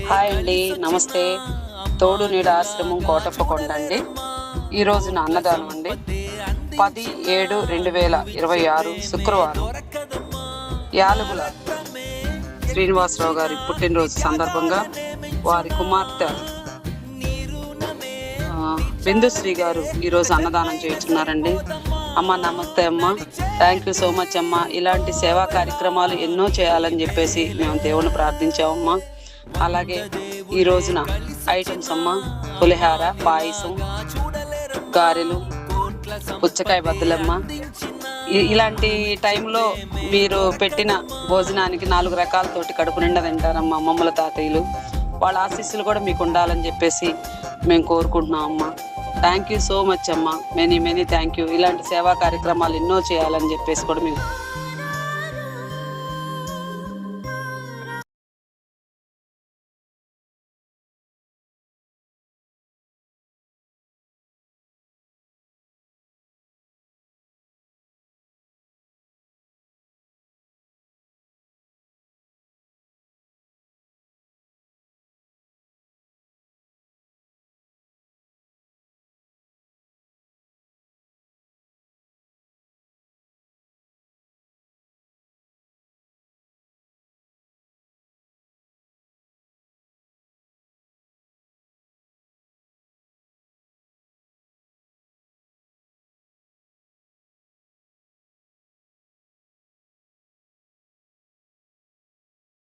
Hi అండి, నమస్తే. తోడు నీడ ఆశ్రమం కోటప్పకొండ అండి. ఈ రోజున అన్నదానం అండి. 10/7/2026 శుక్రవారం యాలగుల శ్రీనివాసరావు గారి పుట్టినరోజు సందర్భంగా వారి కుమార్తె బిందుశ్రీ గారు ఈరోజు అన్నదానం చేస్తున్నారండి. అమ్మ నమస్తే అమ్మ, థ్యాంక్ యూ సో మచ్ అమ్మ. ఇలాంటి సేవా కార్యక్రమాలు ఎన్నో చేయాలని చెప్పేసి మేము దేవుని ప్రార్థించామమ్మా. అలాగే ఈ రోజున ఐటమ్స్ అమ్మ, పులిహార, పాయసం, గారెలు, పుచ్చకాయ బద్దలమ్మ. ఇలాంటి టైంలో మీరు పెట్టిన భోజనానికి 4 రకాలతోటి కడుపు నిండా తింటారమ్మా అమ్మమ్మల తాతయ్యలు. వాళ్ళ ఆశీస్సులు కూడా మీకు ఉండాలని చెప్పేసి మేము కోరుకుంటున్నాం అమ్మా. థ్యాంక్ యూ సో మచ్ అమ్మ, మెనీ థ్యాంక్ యూ. ఇలాంటి సేవా కార్యక్రమాలు ఎన్నో చేయాలని చెప్పేసి కూడా మేము